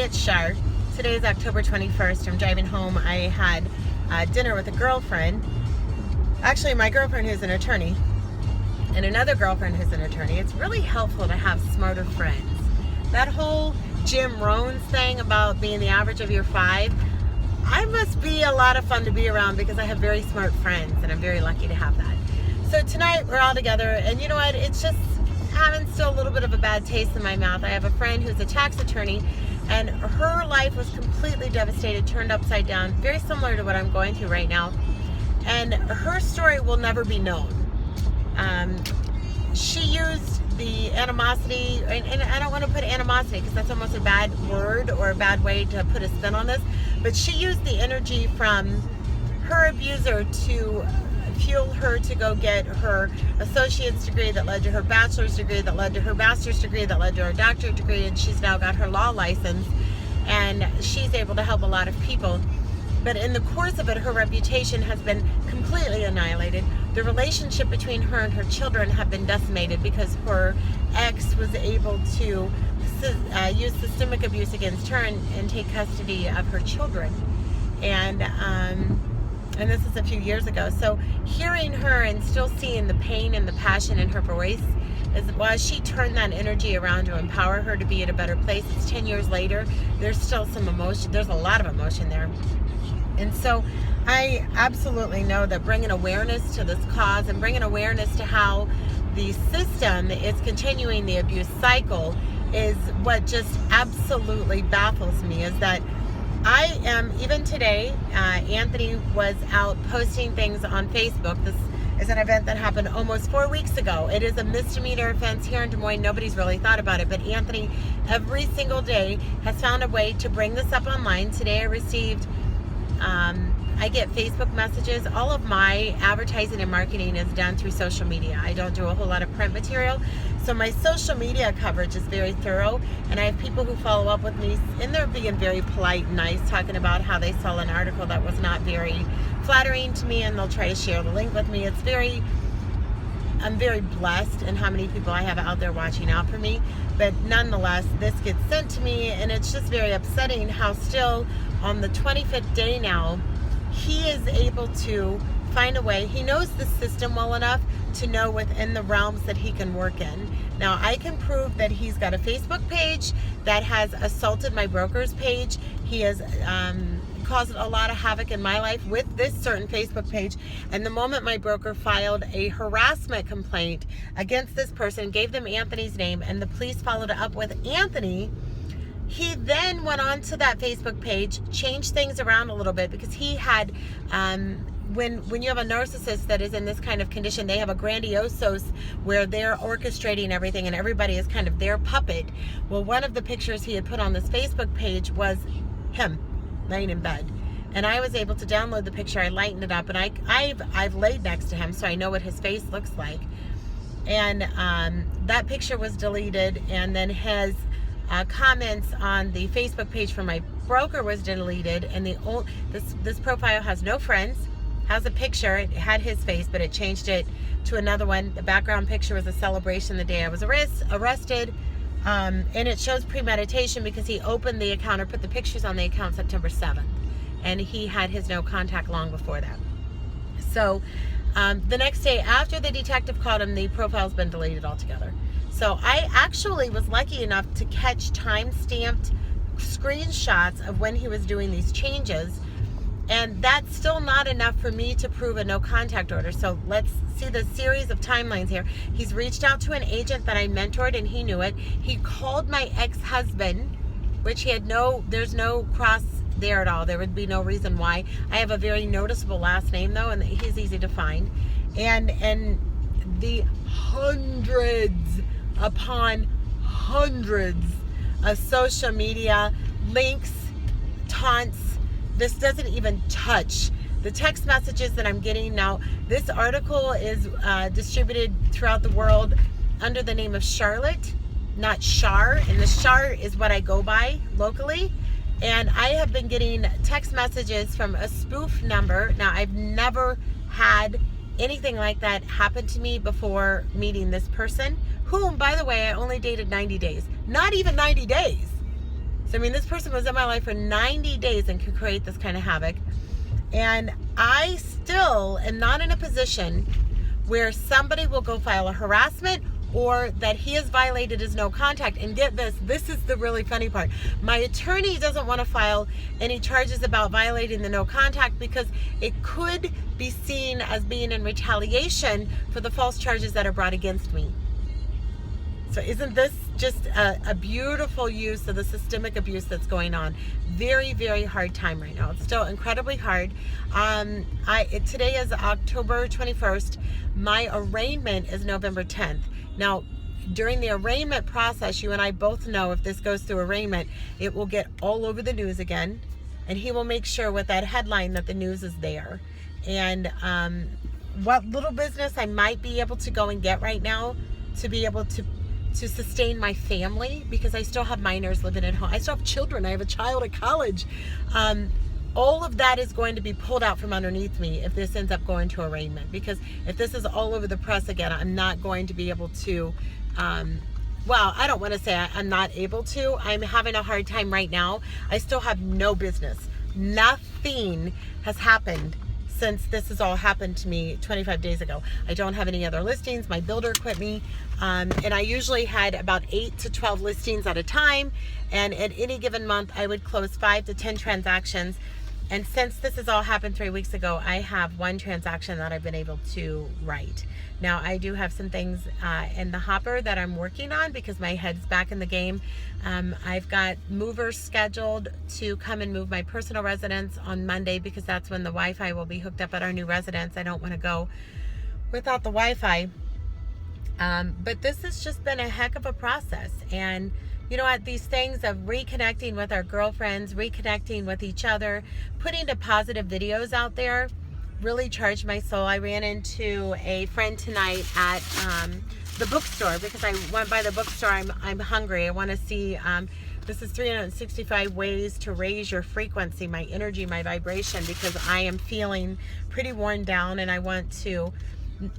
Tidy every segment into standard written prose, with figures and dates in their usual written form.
it's Shar. Today is October 21st. I'm driving home. I had dinner with a girlfriend. Actually, my girlfriend who's an attorney and another girlfriend who's an attorney. It's really helpful to have smarter friends. That whole Jim Rohn's thing about being the average of your five, I must be a lot of fun to be around because I have very smart friends and I'm very lucky to have that. So tonight we're all together, and you know what? It's just having still a little bit of a bad taste in my mouth. I have a friend who's a tax attorney, and her life was completely devastated, turned upside down, very similar to what I'm going through right now. And her story will never be known. She used the animosity, and I don't want to put animosity because that's almost a bad word or a bad way to put a spin on this, but she used the energy from her abuser to fuel her to go get her associate's degree that led to her bachelor's degree that led to her master's degree that led to her doctorate degree, and she's now got her law license and she's able to help a lot of people. But in the course of it, her reputation has been completely annihilated. The relationship between her and her children have been decimated because her ex was able to use systemic abuse against her and take custody of her children. And this is a few years ago. So hearing her and still seeing the pain and the passion in her voice, as she turned that energy around to empower her to be at a better place. It's 10 years later. There's still some emotion. There's a lot of emotion there. And so I absolutely know that bringing awareness to this cause and bringing awareness to how the system is continuing the abuse cycle is what just absolutely baffles me, is that I am, even today, Anthony was out posting things on Facebook. This is an event that happened almost 4 weeks ago. It is a misdemeanor offense here in Des Moines. Nobody's really thought about it, but Anthony every single day has found a way to bring this up online. Today I received, I get Facebook messages. All of my advertising and marketing is done through social media. I don't do a whole lot of print material. So my social media coverage is very thorough, and I have people who follow up with me, and they're being very polite and nice, talking about how they saw an article that was not very flattering to me, and they'll try to share the link with me. I'm very blessed in how many people I have out there watching out for me, but nonetheless, this gets sent to me, and it's just very upsetting how still on the 25th day now, he is able to find a way. He knows the system well enough to know within the realms that he can work in. Now, I can prove that he's got a Facebook page that has assaulted my broker's page. He has caused a lot of havoc in my life with this certain Facebook page. And the moment my broker filed a harassment complaint against this person, gave them Anthony's name, and the police followed up with Anthony, he then went on to that Facebook page, changed things around a little bit, because he had, when you have a narcissist that is in this kind of condition, they have a grandiosos where they're orchestrating everything and everybody is kind of their puppet. Well, one of the pictures he had put on this Facebook page was him laying in bed. And I was able to download the picture. I lightened it up, and I've laid next to him, so I know what his face looks like. And that picture was deleted, and then his comments on the Facebook page from my broker was deleted, and this profile has no friends, has a picture. It had his face, but it changed it to another one. The background picture was a celebration the day I was arrested, and it shows premeditation because he opened the account or put the pictures on the account September 7th, and he had his no contact long before that. So the next day after the detective called him, the profile's been deleted altogether. So I actually was lucky enough to catch time-stamped screenshots of when he was doing these changes, and that's still not enough for me to prove a no contact order. So let's see the series of timelines here. He's reached out to an agent that I mentored, and he knew it. He called my ex-husband, which there's no cross there at all. There would be no reason why. I have a very noticeable last name though, and he's easy to find. And the hundreds upon hundreds of social media links, taunts. This doesn't even touch the text messages that I'm getting now. This article is distributed throughout the world under the name of Charlotte, not Char, and the Char is what I go by locally. And I have been getting text messages from a spoof number. Now, I've never had anything like that happen to me before meeting this person, whom, by the way, I only dated 90 days. Not even 90 days. So, I mean, this person was in my life for 90 days and could create this kind of havoc. And I still am not in a position where somebody will go file a harassment or that he has violated his no contact. And get this is the really funny part. My attorney doesn't want to file any charges about violating the no contact because it could be seen as being in retaliation for the false charges that are brought against me. So isn't this just a beautiful use of the systemic abuse that's going on? Very, very hard time right now. It's still incredibly hard. Today is October 21st. My arraignment is November 10th. Now, during the arraignment process, you and I both know if this goes through arraignment, it will get all over the news again. And he will make sure with that headline that the news is there. And what little business I might be able to go and get right now to be able to sustain my family, because I still have minors living at home. I still have children. I have a child at college. All of that is going to be pulled out from underneath me if this ends up going to arraignment, because if this is all over the press again, I'm not going to be able to, well, I don't want to say I'm not able to. I'm having a hard time right now. I still have no business. Nothing has happened since this has all happened to me 25 days ago. I don't have any other listings. My builder quit me. And I usually had about 8 to 12 listings at a time. And at any given month, I would close 5 to 10 transactions. And since this has all happened 3 weeks ago, I have 1 transaction that I've been able to write. Now, I do have some things in the hopper that I'm working on because my head's back in the game. I've got movers scheduled to come and move my personal residence on Monday because that's when the Wi-Fi will be hooked up at our new residence. I don't want to go without the Wi-Fi. But this has just been a heck of a process. And you know what, these things of reconnecting with our girlfriends, reconnecting with each other, putting the positive videos out there really charged my soul. I ran into a friend tonight at the bookstore because I went by the bookstore. I'm hungry. I want to see, this is 365 ways to raise your frequency, my energy, my vibration, because I am feeling pretty worn down and I want to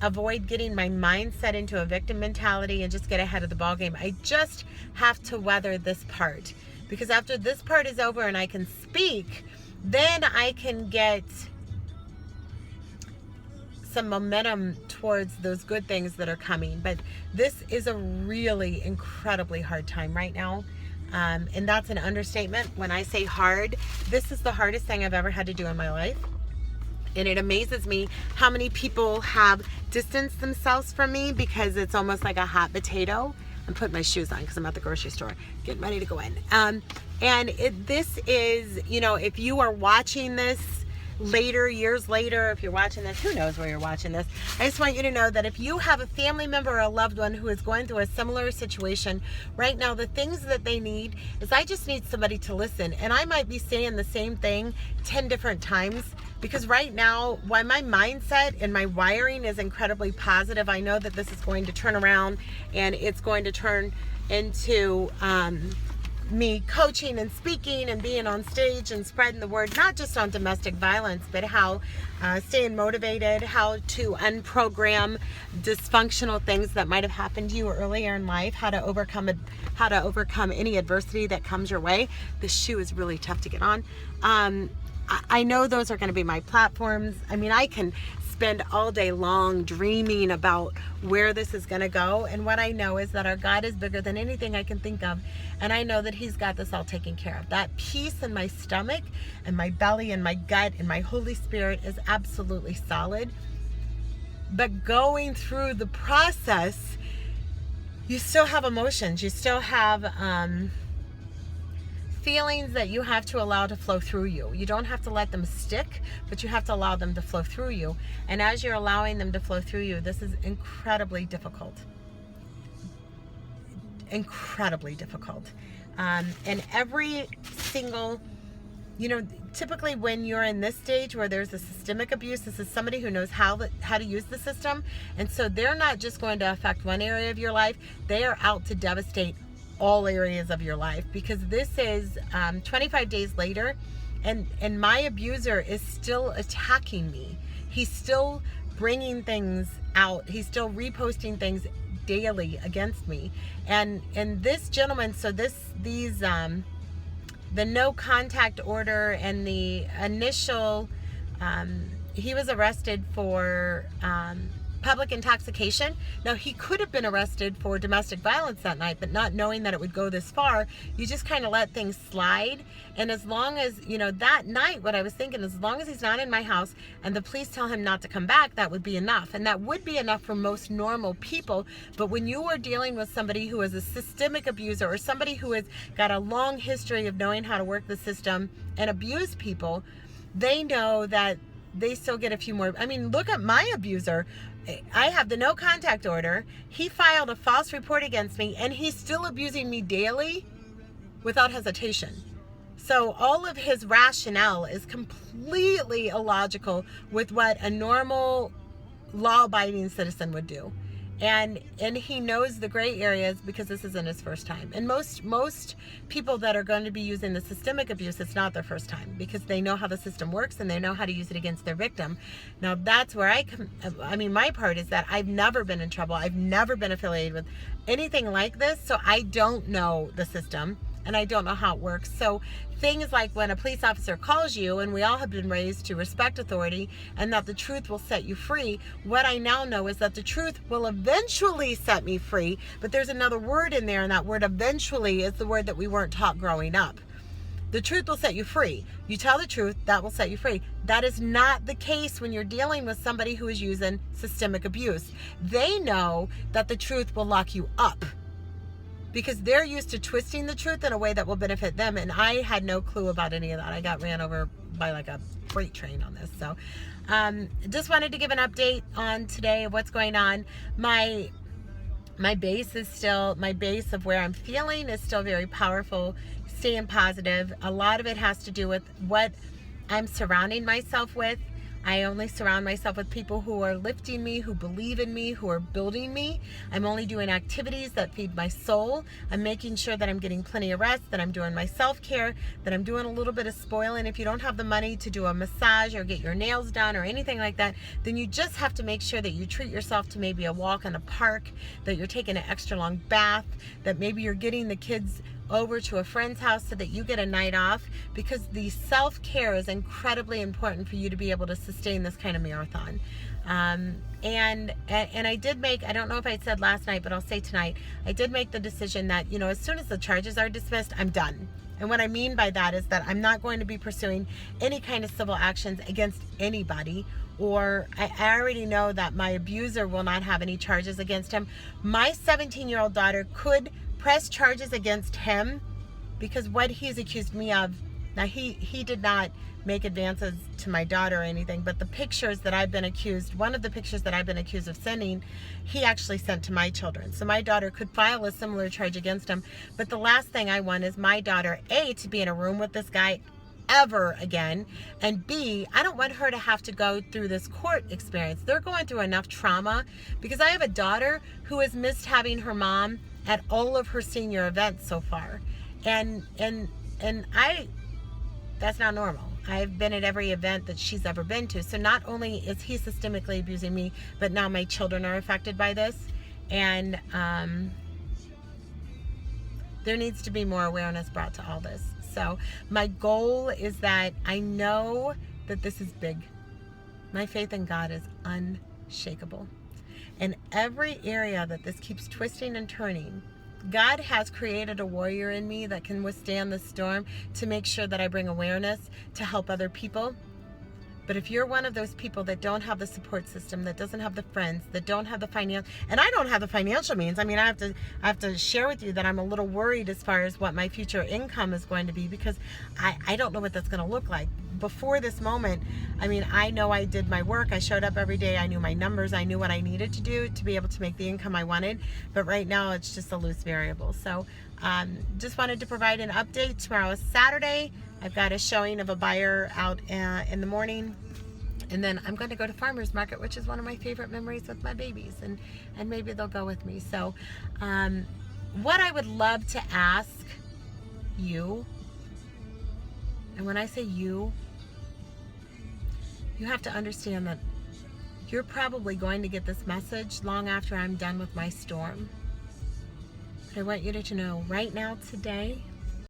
avoid getting my mindset into a victim mentality and just get ahead of the ball game. I just have to weather this part, because after this part is over and I can speak, then I can get some momentum towards those good things that are coming. But this is a really incredibly hard time right now. And that's an understatement. When I say hard, this is the hardest thing I've ever had to do in my life. And it amazes me how many people have distanced themselves from me because it's almost like a hot potato. I'm putting my shoes on because I'm at the grocery store getting ready to go in. And this is, you know, if you are watching this later, years later, if you're watching this, who knows where you're watching this, I just want you to know that if you have a family member or a loved one who is going through a similar situation right now, the things that they need is, I just need somebody to listen. And I might be saying the same thing 10 different times, because right now, while my mindset and my wiring is incredibly positive, I know that this is going to turn around and it's going to turn into me coaching and speaking and being on stage and spreading the word, not just on domestic violence, but how staying motivated, how to unprogram dysfunctional things that might have happened to you earlier in life, how to overcome any adversity that comes your way. This shoe is really tough to get on. I know those are going to be my platforms. I mean, I can spend all day long dreaming about where this is going to go. And what I know is that our God is bigger than anything I can think of. And I know that He's got this all taken care of. That peace in my stomach and my belly and my gut and my Holy Spirit is absolutely solid. But going through the process, you still have emotions. You still have feelings that you have to allow to flow through you. You don't have to let them stick, but you have to allow them to flow through you. And as you're allowing them to flow through you, this is incredibly difficult. Incredibly difficult. And every single, you know, typically when you're in this stage where there's a systemic abuse, this is somebody who knows how to use the system. And so they're not just going to affect one area of your life. They are out to devastate all areas of your life, because this is 25 days later and my abuser is still attacking me. He's still bringing things out. He's still reposting things daily against me. And this gentleman, so these no contact order and the initial, he was arrested for public intoxication. Now, he could have been arrested for domestic violence that night, but not knowing that it would go this far, you just kind of let things slide. And as long as, you know, that night, what I was thinking, as long as he's not in my house and the police tell him not to come back, that would be enough. And that would be enough for most normal people. But when you are dealing with somebody who is a systemic abuser, or somebody who has got a long history of knowing how to work the system and abuse people, they know that they still get a few more. I mean, look at my abuser. I have the no contact order. He filed a false report against me, and he's still abusing me daily without hesitation. So all of his rationale is completely illogical with what a normal law-abiding citizen would do. And he knows the gray areas because this isn't his first time. And most people that are going to be using the systemic abuse, it's not their first time, because they know how the system works and they know how to use it against their victim. Now, that's where I mean, my part is that I've never been in trouble. I've never been affiliated with anything like this, so I don't know the system and I don't know how it works. So things like when a police officer calls you, and we all have been raised to respect authority and that the truth will set you free, what I now know is that the truth will eventually set me free, but there's another word in there, and that word eventually is the word that we weren't taught growing up. The truth will set you free. You tell the truth, that will set you free. That is not the case when you're dealing with somebody who is using systemic abuse. They know that the truth will lock you up, because they're used to twisting the truth in a way that will benefit them. And I had no clue about any of that. I got ran over by like a freight train on this. So just wanted to give an update on today of what's going on. My base of where I'm feeling is still very powerful, staying positive. A lot of it has to do with what I'm surrounding myself with. I only surround myself with people who are lifting me, who believe in me, who are building me. I'm only doing activities that feed my soul. I'm making sure that I'm getting plenty of rest, that I'm doing my self-care, that I'm doing a little bit of spoiling. If you don't have the money to do a massage or get your nails done or anything like that, then you just have to make sure that you treat yourself to maybe a walk in a park, that you're taking an extra long bath, that maybe you're getting the kids over to a friend's house so that you get a night off, because the self-care is incredibly important for you to be able to sustain this kind of marathon. And I did make, I don't know if I said last night, but I'll say tonight, I did make the decision that, you know, as soon as the charges are dismissed, I'm done. And what I mean by that is that I'm not going to be pursuing any kind of civil actions against anybody, or I already know that my abuser will not have any charges against him. My 17-year-old daughter could press charges against him, because what he's accused me of, now he did not make advances to my daughter or anything, but the pictures that I've been accused, one of the pictures that I've been accused of sending, he actually sent to my children. So my daughter could file a similar charge against him. But the last thing I want is my daughter, A, to be in a room with this guy ever again, and B, I don't want her to have to go through this court experience. They're going through enough trauma, because I have a daughter who has missed having her mom at all of her senior events so far, and that's not normal. I've been at every event that she's ever been to. So not only is he systemically abusing me, but now my children are affected by this, and there needs to be more awareness brought to all this. So my goal is that I know that this is big. My faith in God is unshakable. In every area that this keeps twisting and turning, God has created a warrior in me that can withstand the storm, to make sure that I bring awareness to help other people. But if you're one of those people that don't have the support system, that doesn't have the friends, that don't have the financial, and I don't have the financial means. I mean, I have to share with you that I'm a little worried as far as what my future income is going to be, because I don't know what that's going to look like. Before this moment, I mean, I know I did my work. I showed up every day. I knew my numbers. I knew what I needed to do to be able to make the income I wanted. But right now, it's just a loose variable. So just wanted to provide an update. Tomorrow is Saturday. I've got a showing of a buyer out in the morning. And then I'm going to go to farmer's market, which is one of my favorite memories with my babies. And maybe they'll go with me. So what I would love to ask you, and when I say you have to understand that you're probably going to get this message long after I'm done with my storm. I want you to know right now, today,